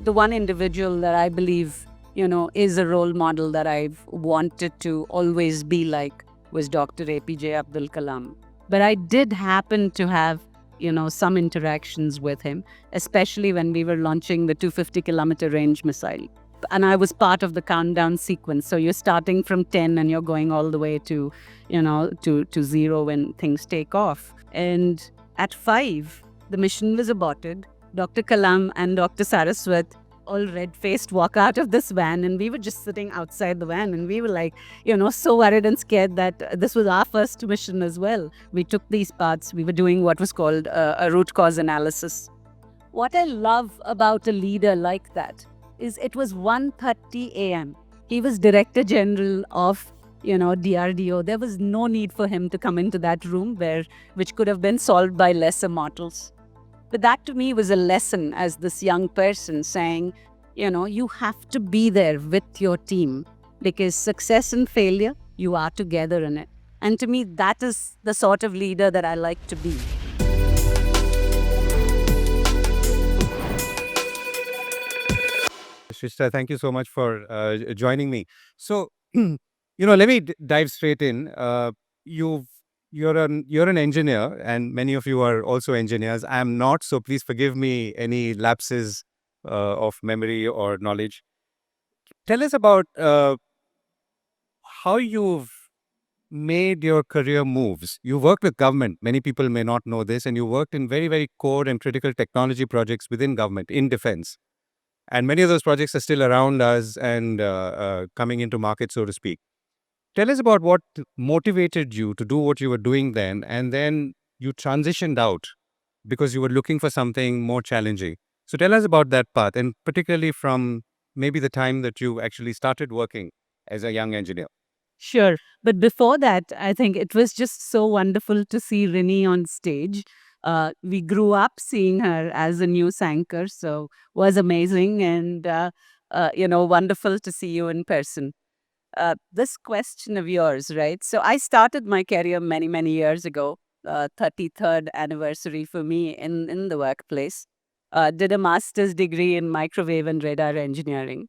the one individual that I believe, is a role model that I've wanted to always be like was Dr. APJ Abdul Kalam. But I did happen to have, some interactions with him, especially when we were launching the 250-kilometer range missile. And I was part of the countdown sequence. So you're starting from 10 and you're going all the way to, to 0 when things take off. And at 5, the mission was aborted. Dr. Kalam and Dr. Saraswat, all red-faced, walk out of this van, and we were just sitting outside the van, and we were like, so worried and scared that this was our first mission as well. We took these parts. We were doing what was called a root cause analysis. What I love about a leader like that is it was 1:30 a.m. He was Director General of, DRDO. There was no need for him to come into that room which could have been solved by lesser mortals. But that to me was a lesson as this young person saying, you have to be there with your team because success and failure, you are together in it. And to me, that is the sort of leader that I like to be. Shrishta, thank you so much for joining me. So, let me dive straight in. You're an engineer, and many of you are also engineers. I am not, so please forgive me any lapses of memory or knowledge. Tell us about how you've made your career moves. You worked with government. Many people may not know this, and you worked in very, very core and critical technology projects within government, in defense. And many of those projects are still around us and coming into market, so to speak. Tell us about what motivated you to do what you were doing then, and then you transitioned out because you were looking for something more challenging. So tell us about that path, and particularly from maybe the time that you actually started working as a young engineer. Sure. But before that, I think it was just so wonderful to see Rini on stage. We grew up seeing her as a news anchor, so was amazing and, wonderful to see you in person. This question of yours, right? So I started my career many, many years ago, 33rd anniversary for me in the workplace. Did a master's degree in microwave and radar engineering.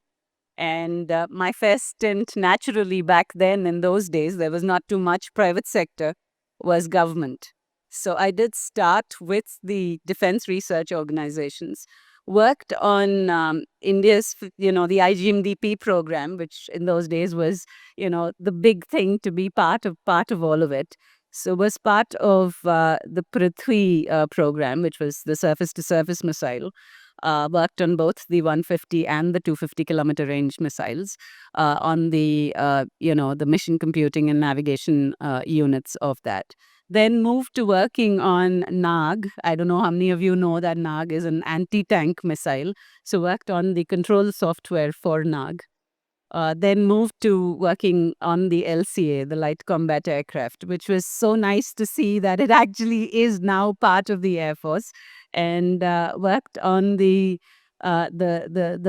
And my first stint, naturally, back then in those days, there was not too much private sector, was government. So I did start with the defense research organizations, worked on India's, the IGMDP program, which in those days was, the big thing to be part of all of it. So was part of the Prithvi program, which was the surface-to-surface missile. Worked on both the 150 and the 250-kilometer range missiles on the, the mission computing and navigation units of that. Then moved to working on NAG. I don't know how many of you know that NAG is an anti-tank missile. So worked on the control software for NAG. Then moved to working on the LCA, the Light Combat Aircraft, which was so nice to see that it actually is now part of the Air Force, and worked on the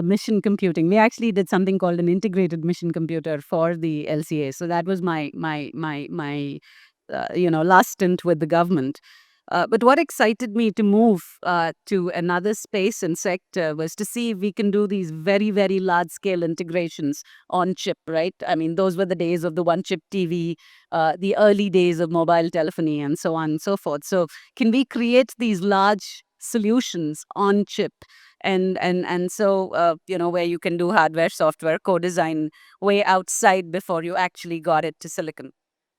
mission computing. We actually did something called an integrated mission computer for the LCA. So that was my last stint with the government. But what excited me to move to another space and sector was to see if we can do these very, very large scale integrations on chip, right? I mean, those were the days of the one chip TV, the early days of mobile telephony, and so on and so forth. So can we create these large solutions on chip? And so, where you can do hardware, software, co-design way outside before you actually got it to silicon.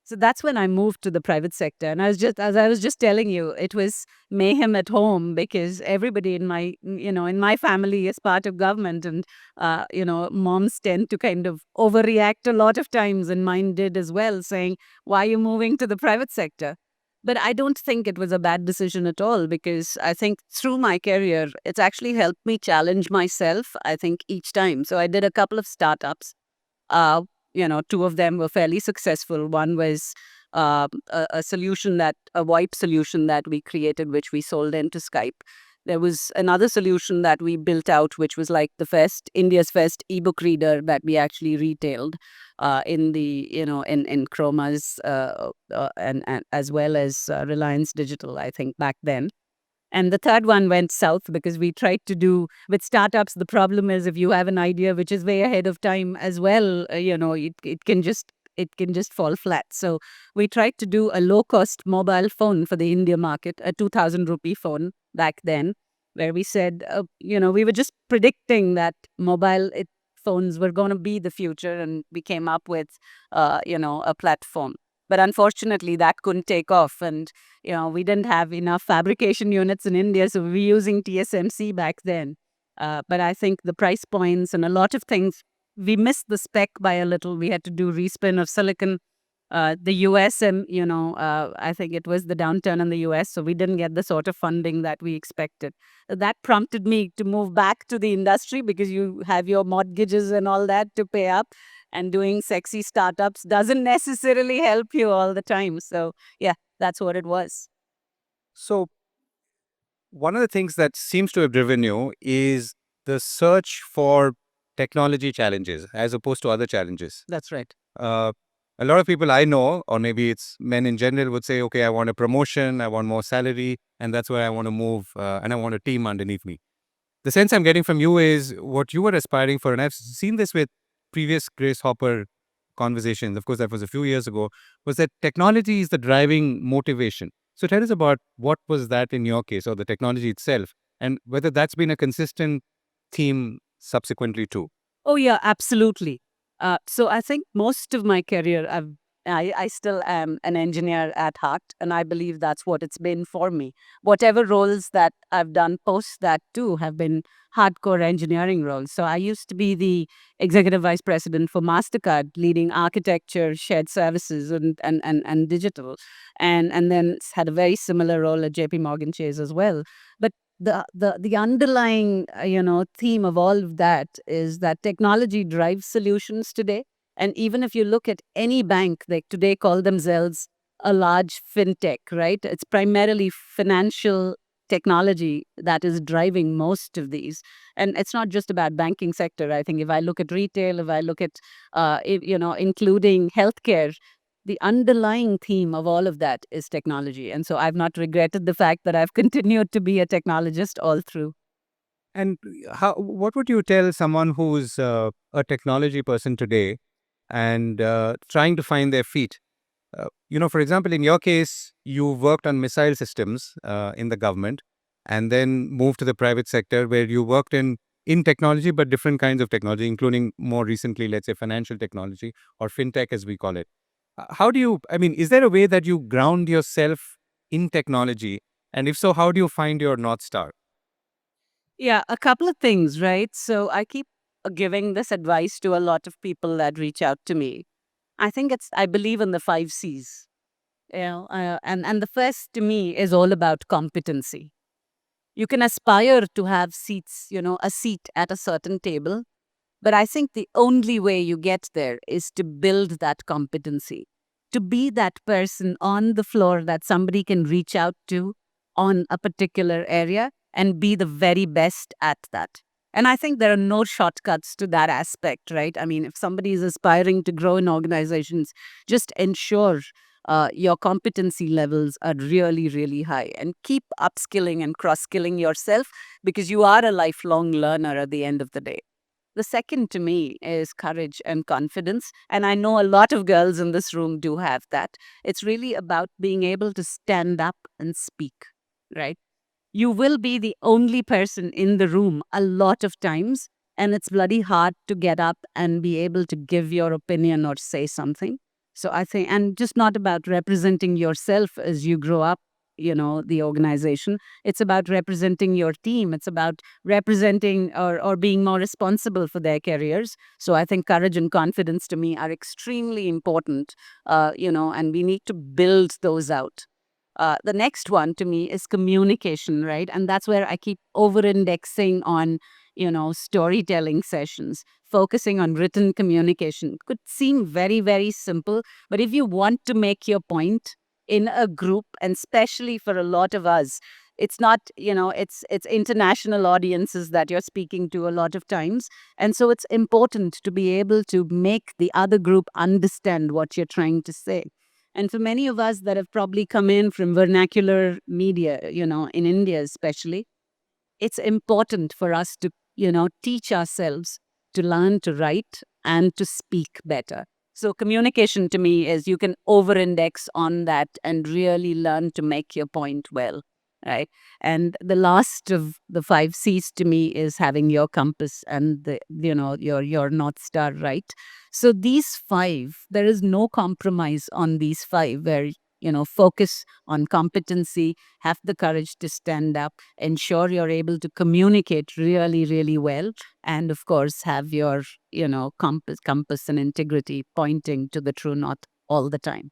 So that's when I moved to the private sector. And as I was just telling you, it was mayhem at home because everybody in my family is part of government. And, moms tend to kind of overreact a lot of times, and mine did as well, saying, why are you moving to the private sector? But I don't think it was a bad decision at all because I think through my career, it's actually helped me challenge myself, I think, each time. So I did a couple of startups. Two of them were fairly successful. One was a VoIP solution that we created, which we sold into Skype. There was another solution that we built out, which was like India's first ebook reader that we actually retailed in Chroma's and as well as Reliance Digital, I think, back then. And the third one went south because we tried to do with startups. The problem is if you have an idea which is way ahead of time as well, it can just fall flat. So we tried to do a low cost mobile phone for the India market, a 2000 rupee phone back then, where we said, we were just predicting that phones were going to be the future, and we came up with, a platform. But unfortunately, that couldn't take off, and we didn't have enough fabrication units in India, so we were using TSMC back then. But I think the price points and a lot of things, we missed the spec by a little. We had to do respin of silicon. The US, and I think it was the downturn in the US, so we didn't get the sort of funding that we expected. That prompted me to move back to the industry because you have your mortgages and all that to pay up, and doing sexy startups doesn't necessarily help you all the time. So, yeah, that's what it was. So, one of the things that seems to have driven you is the search for technology challenges as opposed to other challenges. That's right. Uh, a lot of people I know, or maybe it's men in general, would say, okay, I want a promotion, I want more salary, and that's where I want to move, and I want a team underneath me. The sense I'm getting from you is what you were aspiring for, and I've seen this with previous Grace Hopper conversations. Of course, that was a few years ago. Was that technology is the driving motivation? So tell us about what was that in your case, or the technology itself, and whether that's been a consistent theme subsequently too. Oh yeah, absolutely. So I think most of my career, I still am an engineer at heart, and I believe that's what it's been for me. Whatever roles that I've done post that too have been hardcore engineering roles. So I used to be the executive vice president for MasterCard, leading architecture, shared services, and digital, and then had a very similar role at JP Morgan Chase as well. But the underlying theme of all of that is that technology drives solutions today. And even if you look at any bank, they today call themselves a large fintech, right? It's primarily financial technology that is driving most of these. And it's not just about banking sector. I think if I look at retail, if I look at including healthcare, the underlying theme of all of that is technology. And so I've not regretted the fact that I've continued to be a technologist all through. And what would you tell someone who's a technology person today and trying to find their feet? For example, in your case, you worked on missile systems in the government, and then moved to the private sector where you worked in technology, but different kinds of technology, including more recently, let's say, financial technology or fintech, as we call it. How do you? I mean, is there a way that you ground yourself in technology, and if so, how do you find your north star? Yeah, a couple of things, right? So I keep giving this advice to a lot of people that reach out to me. I believe in the 5 C's. And the first to me is all about competency. You can aspire to have a seat at a certain table, but I think the only way you get there is to build that competency, to be that person on the floor that somebody can reach out to on a particular area and be the very best at that. And I think there are no shortcuts to that aspect, right? I mean, if somebody is aspiring to grow in organizations, just ensure your competency levels are really, really high, and keep upskilling and cross skilling yourself because you are a lifelong learner at the end of the day. The second to me is courage and confidence. And I know a lot of girls in this room do have that. It's really about being able to stand up and speak, right? You will be the only person in the room a lot of times. And it's bloody hard to get up and be able to give your opinion or say something. So I think, and just not about representing yourself as you grow up, the organization. It's about representing your team. It's about representing or being more responsible for their careers. So I think courage and confidence to me are extremely important, and we need to build those out. The next one to me is communication, right? And that's where I keep over indexing on, storytelling sessions, focusing on written communication. Could seem very, very simple, but if you want to make your point in a group, and especially for a lot of us, it's not, it's international audiences that you're speaking to a lot of times. And so it's important to be able to make the other group understand what you're trying to say. And for many of us that have probably come in from vernacular media, in India especially, it's important for us to, teach ourselves to learn to write and to speak better. So, communication to me is you can over index on that and really learn to make your point well, right? And the last of the five C's to me is having your compass and your North Star right. So, these five, there is no compromise on these five where, focus on competency, have the courage to stand up, ensure you're able to communicate really, really well, and of course have your, compass and integrity pointing to the true north all the time.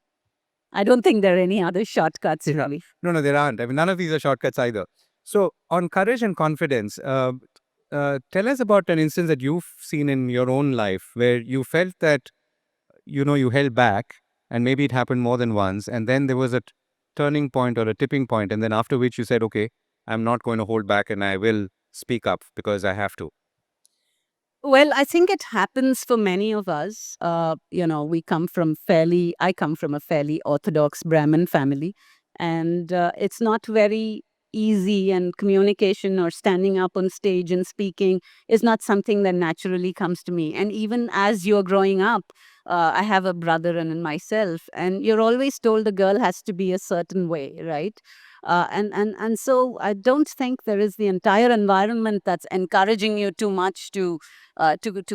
I don't think there are any other shortcuts really. No, no, there aren't. I mean, none of these are shortcuts either. So, on courage and confidence, tell us about an instance that you've seen in your own life where you felt that, you held back, and maybe it happened more than once. And then there was a turning point or a tipping point, and then after which you said, okay, I'm not going to hold back and I will speak up because I have to. Well, I think it happens for many of us. I come from a fairly orthodox Brahmin family, and it's not very easy. And communication or standing up on stage and speaking is not something that naturally comes to me. And even as you're growing up, I have a brother and myself, and you're always told a girl has to be a certain way, right? And so I don't think there is the entire environment that's encouraging you too much to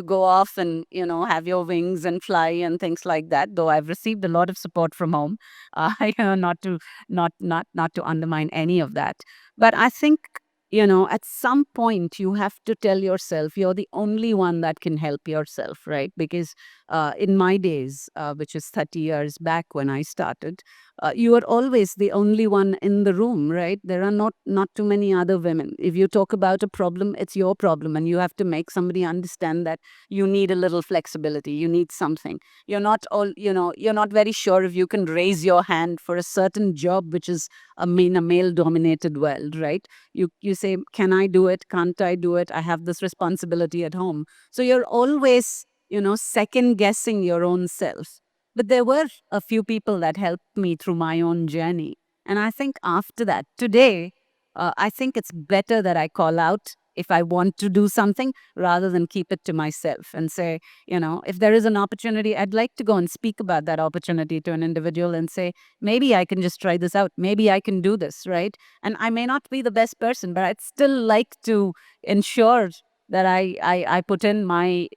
go off and have your wings and fly and things like that. Though I've received a lot of support from home, not to undermine any of that. But I think at some point you have to tell yourself you're the only one that can help yourself, right? Because in my days, which is 30 years back when I started, you are always the only one in the room, right? There are not too many other women. If you talk about a problem, it's your problem, and you have to make somebody understand that you need a little flexibility. You need something. You're not very sure if you can raise your hand for a certain job, which is a male-dominated world, right? You say, "Can I do it? Can't I do it? I have this responsibility at home." So you're always second guessing your own self. But there were a few people that helped me through my own journey. And I think after that, today, I think it's better that I call out if I want to do something rather than keep it to myself and say, if there is an opportunity, I'd like to go and speak about that opportunity to an individual and say, maybe I can just try this out. Maybe I can do this, right? And I may not be the best person, but I'd still like to ensure that I put in my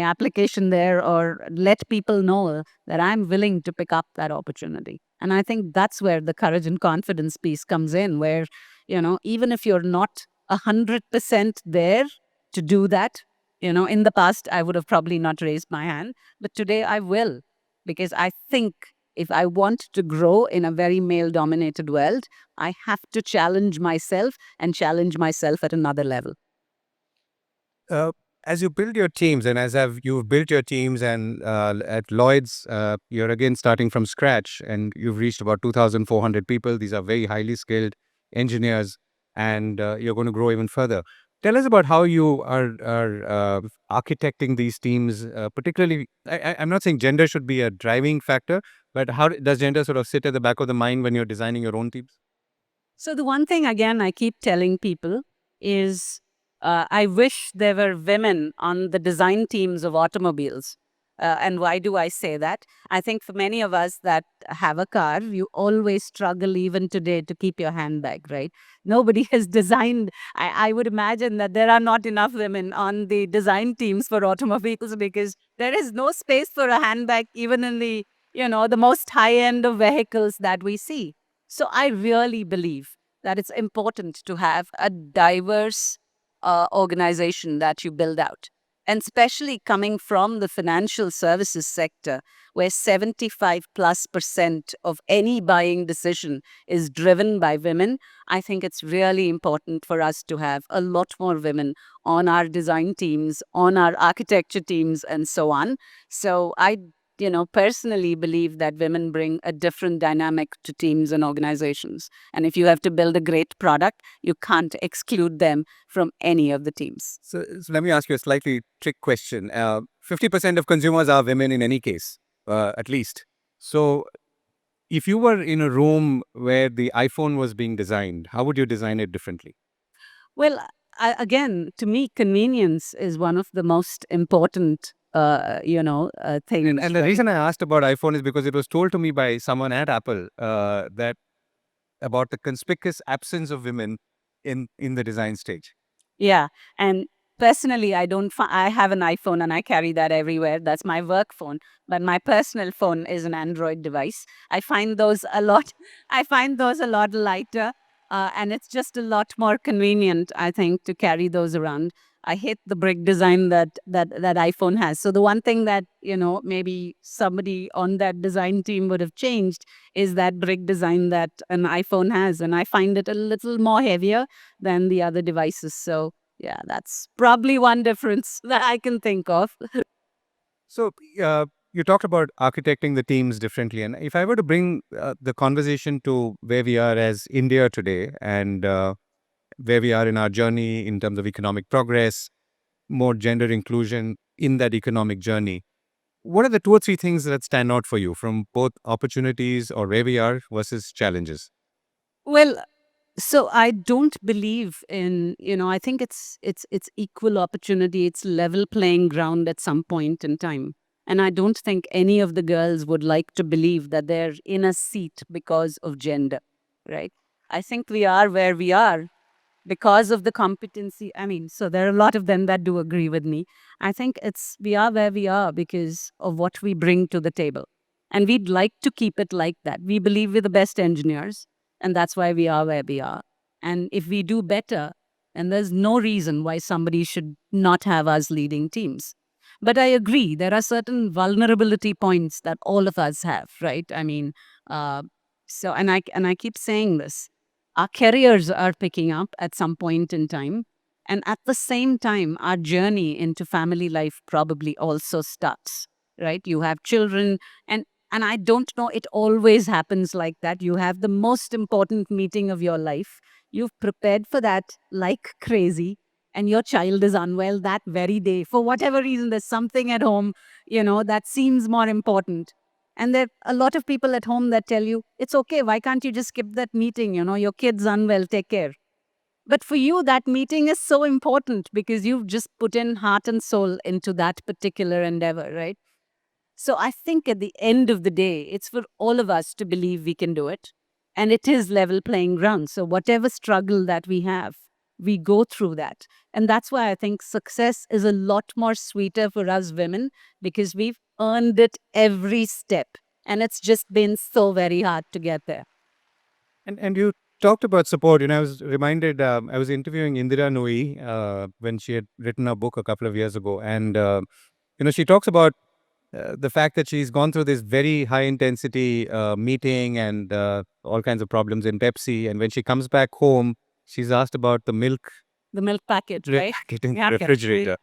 application there or let people know that I'm willing to pick up that opportunity. And I think that's where the courage and confidence piece comes in, where, even if you're not 100% there to do that, in the past, I would have probably not raised my hand, but today I will, because I think if I want to grow in a very male dominated world, I have to challenge myself and challenge myself at another level. Uh, as you build your teams, and you've built your teams, and at Lloyds, you're again starting from scratch, and you've reached about 2,400 people. These are very highly skilled engineers, and you're going to grow even further. Tell us about how you are architecting these teams. Particularly, I'm not saying gender should be a driving factor, but how does gender sort of sit at the back of the mind when you're designing your own teams? So the one thing again I keep telling people is I wish there were women on the design teams of automobiles. And why do I say that? I think for many of us that have a car, you always struggle even today to keep your handbag, right? Nobody has designed. I would imagine that there are not enough women on the design teams for automobiles because there is no space for a handbag, even in the most high end of vehicles that we see. So I really believe that it's important to have a diverse organization that you build out. And especially coming from the financial services sector, where 75 plus percent of any buying decision is driven by women, I think it's really important for us to have a lot more women on our design teams, on our architecture teams, and so on. So I personally believe that women bring a different dynamic to teams and organizations. And if you have to build a great product, you can't exclude them from any of the teams. So let me ask you a slightly trick question. 50% of consumers are women in any case, at least. So If you were in a room where the iPhone was being designed, how would you design it differently? Well, again, to me, convenience is one of the most important, things, And the right? reason I asked about iPhone is because it was told to me by someone at Apple that about the conspicuous absence of women in the design stage. Yeah. And personally, I have an iPhone and I carry that everywhere. That's my work phone. But my personal phone is an Android device. I find those a lot, I find those a lot lighter. And it's just a lot more convenient, I think, to carry those around. I hate the brick design that iPhone has. So the one thing that, maybe somebody on that design team would have changed is that brick design that an iPhone has. And I find it a little more heavier than the other devices. So, yeah, that's probably one difference that I can think of. So you talked about architecting the teams differently, and if I were to bring the conversation to where we are as India today, and where we are in our journey in terms of economic progress, more gender inclusion in that economic journey, what are the two or three things that stand out for you from both opportunities or where we are versus challenges? Well, so I don't believe in, I think it's equal opportunity, it's level playing ground at some point in time. And I don't think any of the girls would like to believe that they're in a seat because of gender, right? I think we are where we are because of the competency. I mean, so there are a lot of them that do agree with me. I think we are where we are because of what we bring to the table. And we'd like to keep it like that. We believe we're the best engineers, and that's why we are where we are. And if we do better, and there's no reason why somebody should not have us leading teams. But I agree, there are certain vulnerability points that all of us have, right? I mean, uh, and I keep saying this, our careers are picking up at some point in time. And at the same time, our journey into family life probably also starts, right? You have children, and and I don't know, it always happens like that. You have the most important meeting of your life. You've prepared for that like crazy, and your child is unwell that very day. For whatever reason, there's something at home, that seems more important. And there are a lot of people at home that tell you, it's okay, why can't you just skip that meeting? Your kid's unwell, take care. But for you, that meeting is so important because you've just put in heart and soul into that particular endeavor, right? So I think at the end of the day, it's for all of us to believe we can do it. And it is level playing ground. So whatever struggle that we have, we go through that. And that's why I think success is a lot more sweeter for us women because we've earned it every step. And it's just been so very hard to get there. And you talked about support. I was reminded. I was interviewing Indira Nooyi when she had written a book a couple of years ago, and she talks about the fact that she's gone through this very high intensity meeting and all kinds of problems in Pepsi, and when she comes back home, she's asked about the milk The milk package, right? packet in Yeah. the Okay. refrigerator.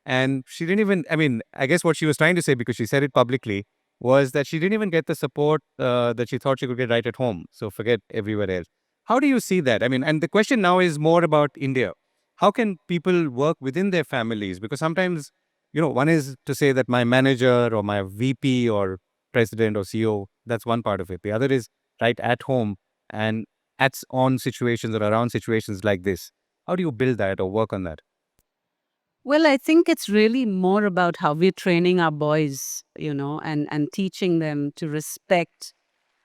And she didn't even, I mean, I guess what she was trying to say, because she said it publicly, was that she didn't even get the support that she thought she could get right at home. So forget everywhere else. How do you see that? I mean, and the question now is more about India. How can people work within their families? Because sometimes, one is to say that my manager or my VP or president or CEO, that's one part of it. The other is right at home and at on situations or around situations like this. How do you build that or work on that? Well, I think it's really more about how we're training our boys, and teaching them to respect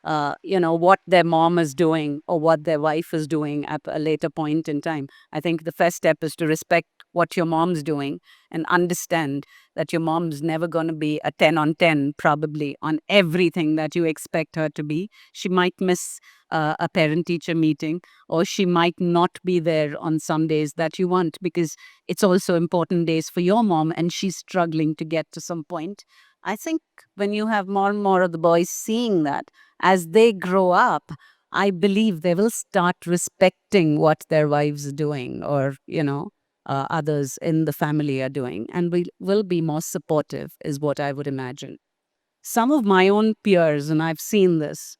what their mom is doing or what their wife is doing at a later point in time. I think the first step is to respect what your mom's doing and understand that your mom's never going to be a 10 on 10, probably on everything that you expect her to be. She might miss a parent teacher meeting, or she might not be there on some days that you want because it's also important days for your mom and she's struggling to get to some point. I think when you have more and more of the boys seeing that, as they grow up, I believe they will start respecting what their wives are doing or, others in the family are doing. And we will be more supportive, is what I would imagine. Some of my own peers, and I've seen this,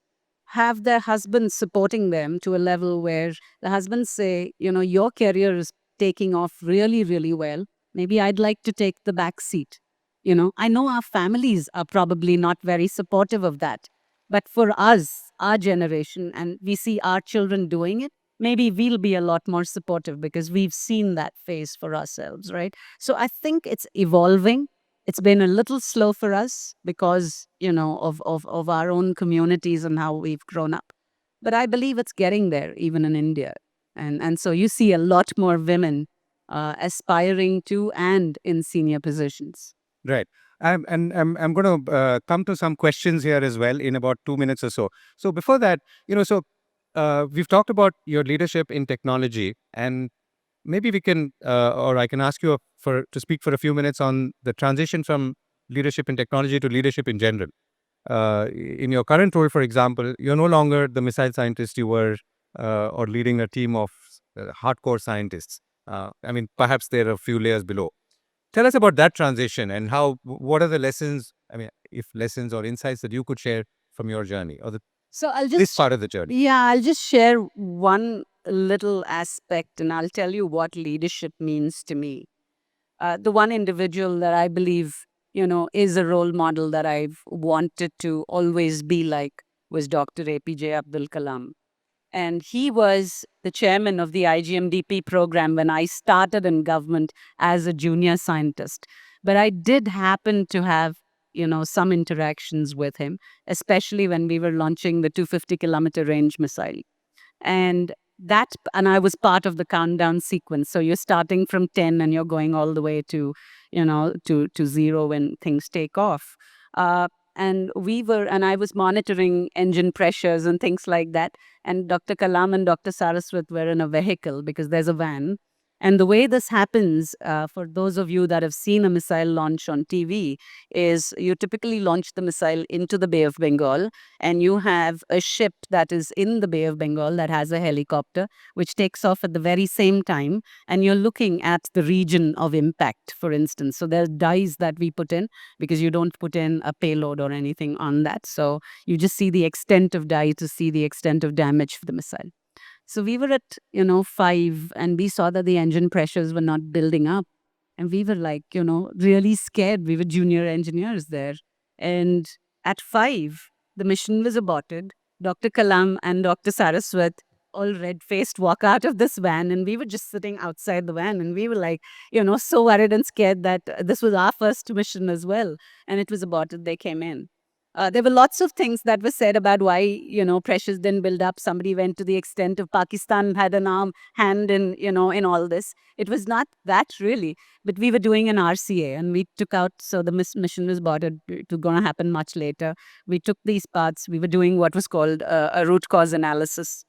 have their husbands supporting them to a level where the husbands say, your career is taking off really, really well. Maybe I'd like to take the back seat. I know our families are probably not very supportive of that. But for us, our generation and we see our children doing it, maybe we'll be a lot more supportive because we've seen that phase for ourselves, right? So I think it's evolving. It's been a little slow for us because, of our own communities and how we've grown up. But I believe it's getting there, even in India. And so you see a lot more women aspiring to and in senior positions. Right. I'm going to come to some questions here as well in about 2 minutes or so. So before that, we've talked about your leadership in technology, and maybe we can, or I can ask you to speak for a few minutes on the transition from leadership in technology to leadership in general. In your current role, for example, you're no longer the missile scientist you were, or leading a team of hardcore scientists. I mean, perhaps they're a few layers below. Tell us about that transition and what are the lessons, I mean, if lessons or insights that you could share from your journey or So this part of the journey. yeah, I'll just share one little aspect and I'll tell you what leadership means to me. The one individual that I believe, is a role model that I've wanted to always be like was Dr. APJ Abdul Kalam. And he was the chairman of the IGMDP program when I started in government as a junior scientist. But I did happen to have, some interactions with him, especially when we were launching the 250-kilometer range missile. And I was part of the countdown sequence. So you're starting from 10 and you're going all the way to, to zero when things take off. And I was monitoring engine pressures and things like that. And Dr. Kalam and Dr. Saraswat were in a vehicle because there's a van. And the way this happens, for those of you that have seen a missile launch on TV, is you typically launch the missile into the Bay of Bengal, and you have a ship that is in the Bay of Bengal that has a helicopter, which takes off at the very same time. And you're looking at the region of impact, for instance. So there's dies that we put in because you don't put in a payload or anything on that. So you just see the extent of die to see the extent of damage for the missile. So we were at, 5 and we saw that the engine pressures were not building up. And we were like, really scared. We were junior engineers there. And at 5, the mission was aborted. Dr. Kalam and Dr. Saraswat, all red faced, walk out of this van. And we were just sitting outside the van. And we were like, so worried and scared that this was our first mission as well. And it was aborted. They came in. There were lots of things that were said about why, pressures didn't build up. Somebody went to the extent of Pakistan had an hand in, in all this. It was not that really, but we were doing an RCA and we took out, so the mission was aborted. It was going to happen much later. We took these parts. We were doing what was called a root cause analysis.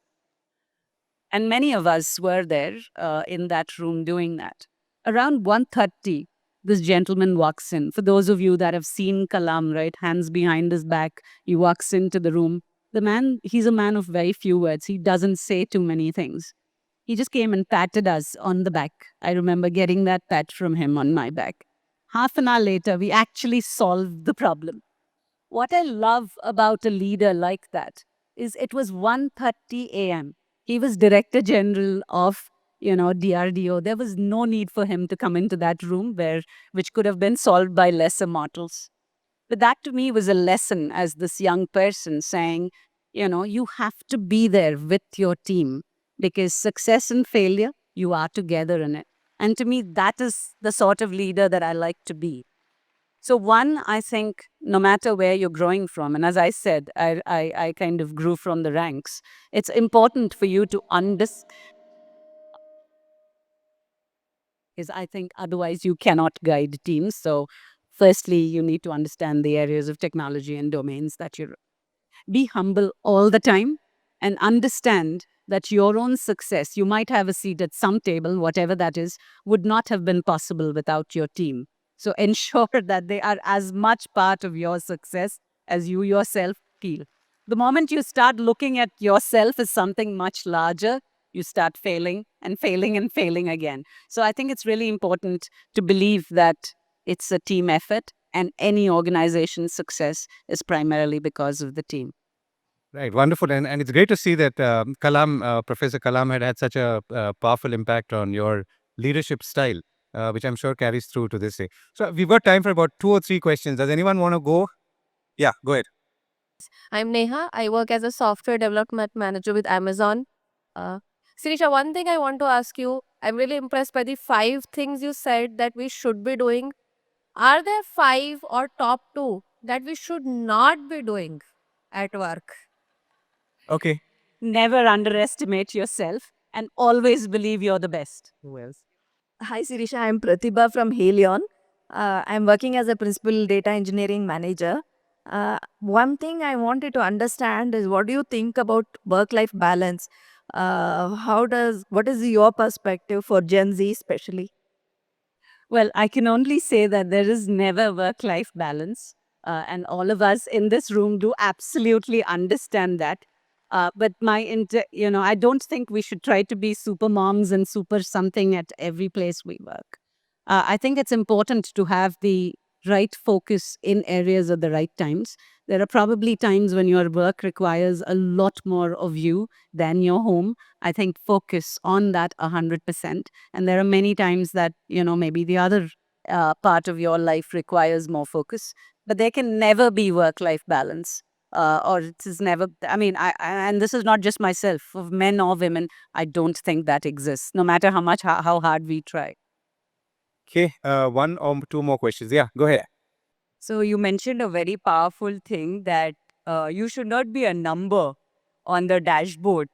And many of us were there in that room doing that. Around 1:30, this gentleman walks in. For those of you that have seen Kalam, right, hands behind his back, he walks into the room. The man, he's a man of very few words. He doesn't say too many things. He just came and patted us on the back. I remember getting that pat from him on my back. Half an hour later, we actually solved the problem. What I love about a leader like that is it was 1:30 a.m. He was Director General of, DRDO. There was no need for him to come into that room which could have been solved by lesser mortals. But that to me was a lesson as this young person saying, you have to be there with your team because success and failure, you are together in it. And to me, that is the sort of leader that I like to be. So one, I think, no matter where you're growing from, and as I said, I kind of grew from the ranks, it's important for you to understand, is I think otherwise you cannot guide teams. So firstly, you need to understand the areas of technology and domains that you're. Be humble all the time and understand that your own success, you might have a seat at some table, whatever that is, would not have been possible without your team. So ensure that they are as much part of your success as you yourself feel. The moment you start looking at yourself as something much larger, you start failing and failing and failing again. So I think it's really important to believe that it's a team effort and any organization's success is primarily because of the team. Right, wonderful. And it's great to see that Professor Kalam had such a powerful impact on your leadership style, which I'm sure carries through to this day. So we've got time for about 2 or 3 questions. Does anyone want to go? Yeah, go ahead. I'm Neha. I work as a software development manager with Amazon. Uh, Sirisha, one thing I want to ask you, I'm really impressed by the 5 things you said that we should be doing. Are there 5 or top 2 that we should not be doing at work? Okay. Never underestimate yourself and always believe you're the best. Who else? Hi, Sirisha. I'm Pratibha from Helion. I'm working as a principal data engineering manager. One thing I wanted to understand is what do you think about work-life balance? What is your perspective for Gen Z especially? Well, I can only say that there is never work life balance. And all of us in this room do absolutely understand that. But I don't think we should try to be super moms and super something at every place we work. I think it's important to have the right focus in areas at the right times. There are probably times when your work requires a lot more of you than your home. I think focus on that 100%. And there are many times that, maybe the other part of your life requires more focus, but there can never be work life balance. Or it is never, and this is not just myself, of men or women, I don't think that exists, no matter how hard we try. Okay. One or two more questions. Yeah, go ahead. So you mentioned a very powerful thing that you should not be a number on the dashboard.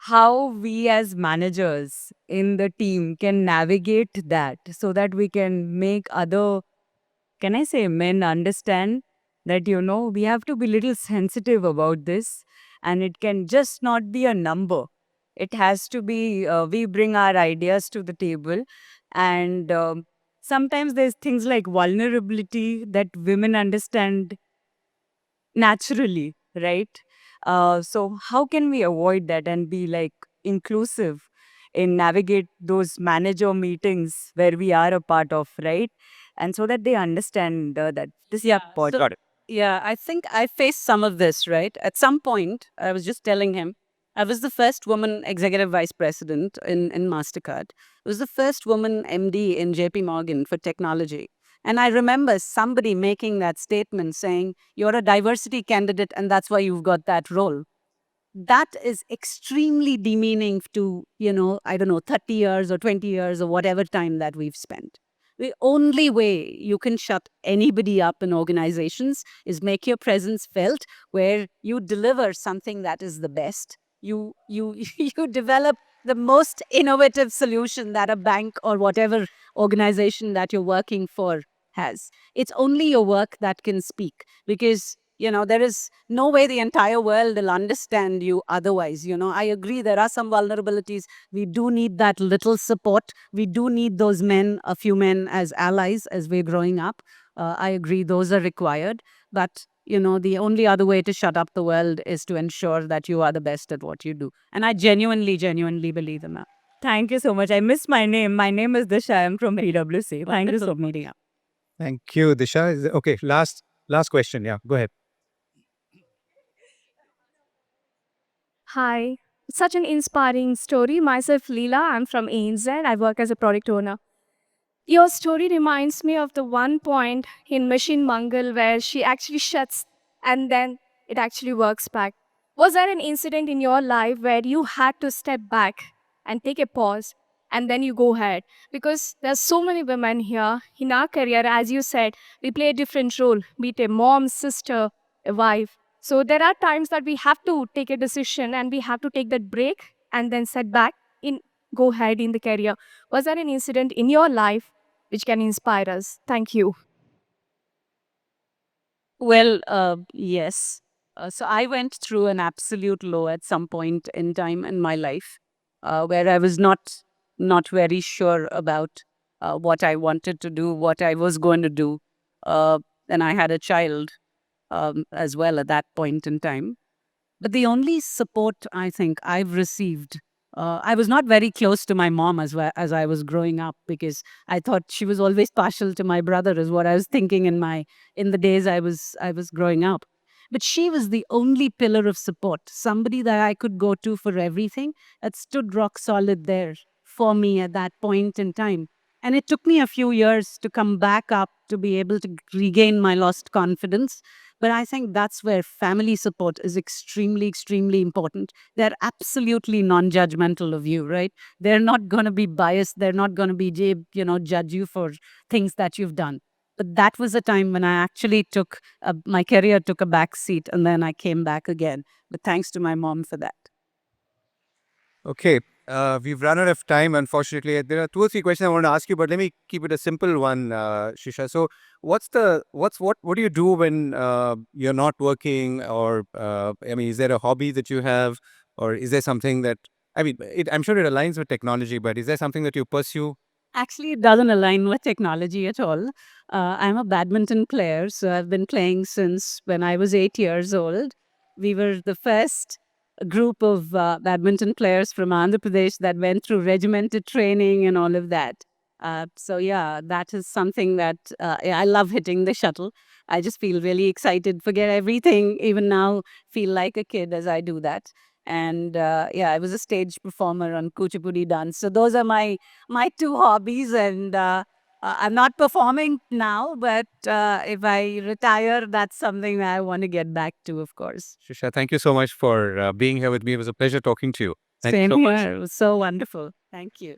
How we as managers in the team can navigate that so that we can make other, can I say, men understand that, we have to be little sensitive about this and it can just not be a number. It has to be, we bring our ideas to the table. And sometimes there's things like vulnerability that women understand naturally, right? So how can we avoid that and be like inclusive in navigate those manager meetings where we are a part of, right? And so that they understand that this is Yeah. important. Got it. Yeah, I think I faced some of this, right? At some point, I was just telling him, I was the first woman executive vice president in MasterCard. I was the first woman MD in JP Morgan for technology. And I remember somebody making that statement saying, you're a diversity candidate and that's why you've got that role. That is extremely demeaning to, I don't know, 30 years or 20 years or whatever time that we've spent. The only way you can shut anybody up in organizations is make your presence felt where you deliver something that is the best. You you develop the most innovative solution that a bank or whatever organization that you're working for has. It's only your work that can speak because there is no way the entire world will understand you otherwise. I agree there are some vulnerabilities. We do need that little support. We do need those men, a few men as allies as we're growing up. I agree those are required. But the only other way to shut up the world is to ensure that you are the best at what you do. And I genuinely believe in that. Thank you so much. I missed my name. My name is Disha. I'm from PwC. Thank you so much. Thank you, Disha. Okay, last question. Yeah, go ahead. Hi. Such an inspiring story. Myself, Leela. I'm from ANZ. I work as a product owner. Your story reminds me of the one point in Machine Mangal where she actually shuts and then it actually works back. Was there an incident in your life where you had to step back and take a pause and then you go ahead? Because there's so many women here in our career, as you said, we play a different role, be it a mom, sister, a wife. So there are times that we have to take a decision and we have to take that break and then set back in go ahead in the career. Was there an incident in your life which can inspire us? Thank you. Well, yes. So I went through an absolute low at some point in time in my life, where I was not very sure about what I wanted to do, what I was going to do, and I had a child as well at that point in time. But the only support I think I've received, I was not very close to my mom as I was growing up because I thought she was always partial to my brother, is what I was thinking in the days I was growing up. But she was the only pillar of support, somebody that I could go to for everything that stood rock solid there for me at that point in time. And it took me a few years to come back up to be able to regain my lost confidence. But I think that's where family support is extremely, extremely important. They're absolutely non-judgmental of you, right? They're not going to be biased. They're not going to be, judge you for things that you've done. But that was a time when I actually my career took a back seat, and then I came back again. But thanks to my mom for that. Okay, we've run out of time, unfortunately. There are 2 or 3 questions I want to ask you, but let me keep it a simple one, Shisha. So, what do you do when you're not working, or I mean, is there a hobby that you have, or is there something that I'm sure it aligns with technology, but is there something that you pursue? Actually, it doesn't align with technology at all. I'm a badminton player, so I've been playing since when I was 8 years old. We were the first group of badminton players from Andhra Pradesh that went through regimented training and all of that. So, yeah, that is something that yeah, I love hitting the shuttle. I just feel really excited, forget everything, even now, feel like a kid as I do that. And yeah, I was a stage performer on Kuchipudi dance. So, those are my 2 hobbies, and I'm not performing now, but if I retire, that's something that I want to get back to, of course. Shisha, thank you so much for being here with me. It was a pleasure talking to you. Thank you Same so much. here. It was so wonderful. Thank you.